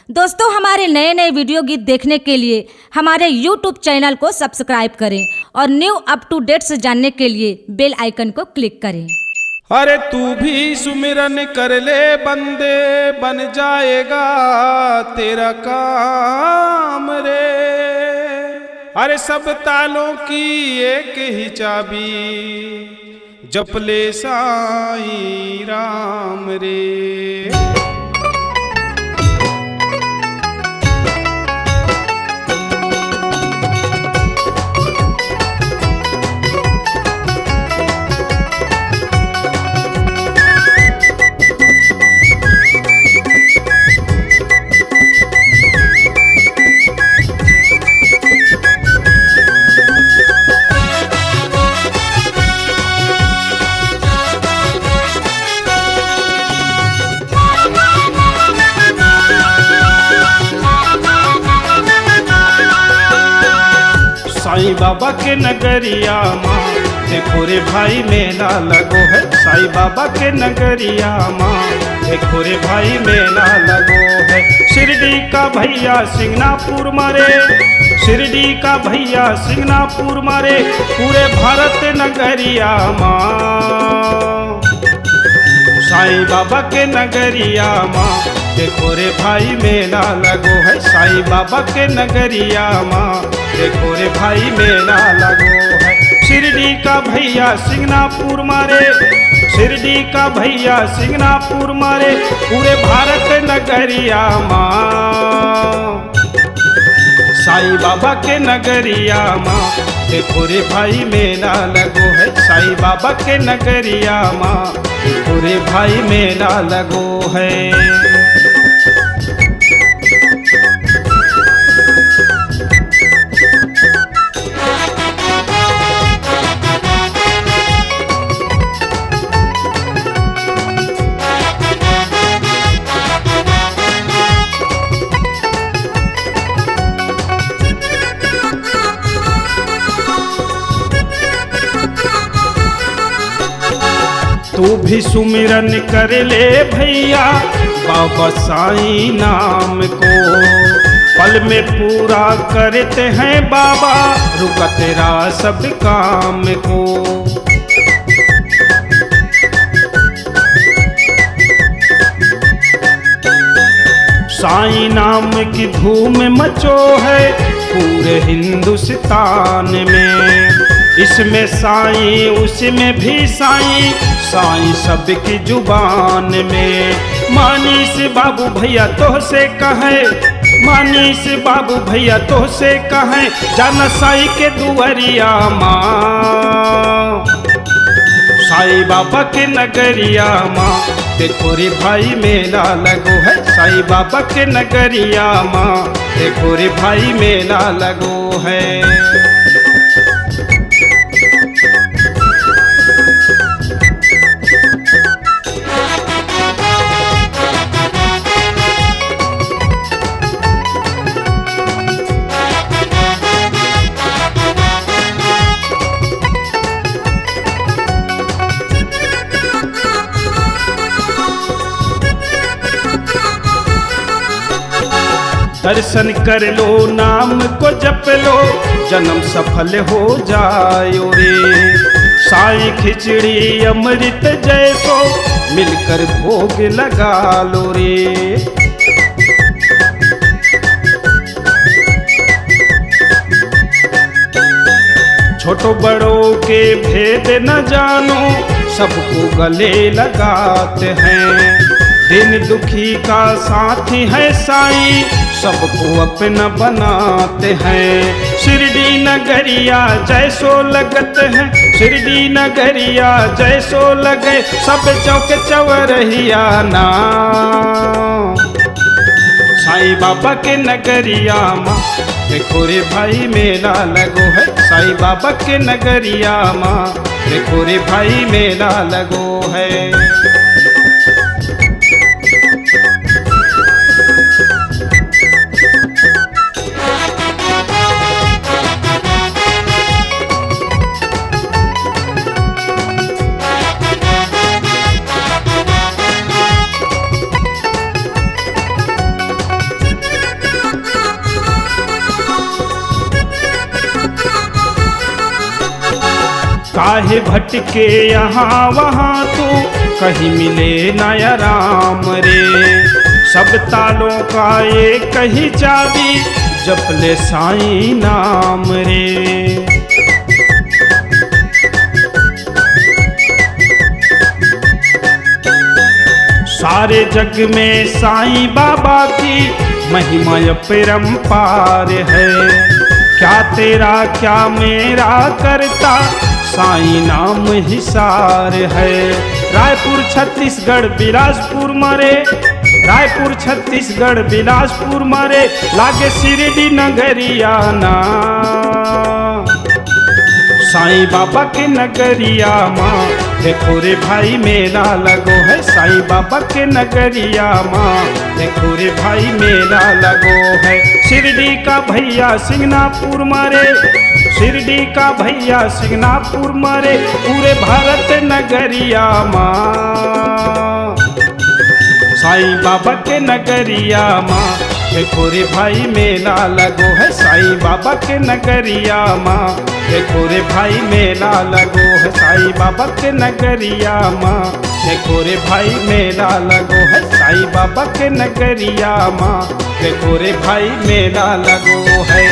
दोस्तों, हमारे नए नए वीडियो गीत देखने के लिए हमारे YouTube चैनल को सब्सक्राइब करें और न्यू अप टू डेट्स जानने के लिए बेल आइकन को क्लिक करें। अरे तू भी सुमिरन कर ले बंदे, बन जाएगा तेरा काम रे। अरे सब तालों की एक ही चाबी, जप ले साईं राम रे। साईं बाबा के नगरिया माँ देखो रे भाई मेला लगो है। साईं बाबा के नगरिया माँ देखो रे भाई मेला लगो है। शिरडी का भैया सिंगनापुर मारे, शिरडी का भैया सिंगनापुर मारे, पूरे भारत नगरिया माँ। साईं बाबा के नगरिया माँ देखो रे भाई मेला लगो है। साईं बाबा के नगरिया माँ देखो रे भाई मेला लगो है। शिरडी का भैया सिंगनापुर मारे, शिरडी का भैया सिंगनापुर मारे, पूरे भारत नगरिया माँ। साईं बाबा के नगरिया माँ देखो रे भाई मेला लगो है। साईं बाबा के नगरिया माँ देखो रे भाई मेला लगो है। तू भी सुमिरन कर ले भैया बाबा साईं नाम को, पल में पूरा करते हैं बाबा रुका तेरा सब काम को। साईं नाम की धूम मचो है पूरे हिंदुस्तान में। इसमें साईं उसमें भी साईं, साईं सबकी जुबान में। मानीस बाबू भैया तो से कहे, मानीस बाबू भैया तो से कहे, जाना साईं के दुआरिया माँ। साईं बाबा के नगरिया माँ देखो रे भाई मेला लगो है। साईं बाबा के नगरिया माँ देखो रे भाई मेला लगो है। दर्शन कर लो नाम को जप लो, जन्म सफल हो जायो रे। साईं खिचड़ी अमृत जैसो मिलकर भोग लगा लो रे। छोटो बड़ों के भेद न जानो, सबको गले लगाते हैं। दिन दुखी का साथी है साईं, सबको अपना बनाते हैं। शिरडी नगरिया जैसो लगत है, शिरडी नगरिया जैसो लगे, सब चौक चौरहिया ना। साईं बाबा के नगरिया माँ देखो रे भाई मेला लगो है। साईं बाबा के नगरिया माँ देखो रे भाई मेला लगो है। काहे भटके यहाँ वहाँ तू, कहीं मिले नया राम रे। सब तालों का एक ही चाबी, जप ले साईं नाम रे। सारे जग में साईं बाबा की महिमा अपरंपार है। क्या तेरा क्या मेरा करता, साईं नाम ही सार है। रायपुर छत्तीसगढ़ बिलासपुर मारे, रायपुर छत्तीसगढ़ बिलासपुर मारे, लागे शिरडी नगरिया ना। साईं बाबा के नगरिया माँ, देखो रे भाई मेला लगो है। साईं बाबा के नगरिया माँ, देखो रे भाई मेला लगो है। शिरडी का भैया सिंगनापुर मारे, शिरडी का भैया सिंगनापुर मारे, पूरे भारत नगरिया माँ। साईं बाबा के नगरिया माँ, देखो रे भाई मेला लगो है। साईं बाबा के नगरिया माँ, देखो रे भाई मेला लगो है। साईं बाबा के नगरिया माँ, देखो रे भाई मेला लगो है। साईं बाबा के नगरिया माँ, देखो रे भाई मेला लगो है।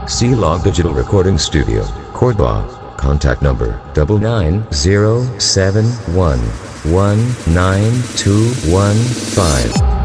C-Log Digital Recording Studio, Cordoba. Contact number 9907119215.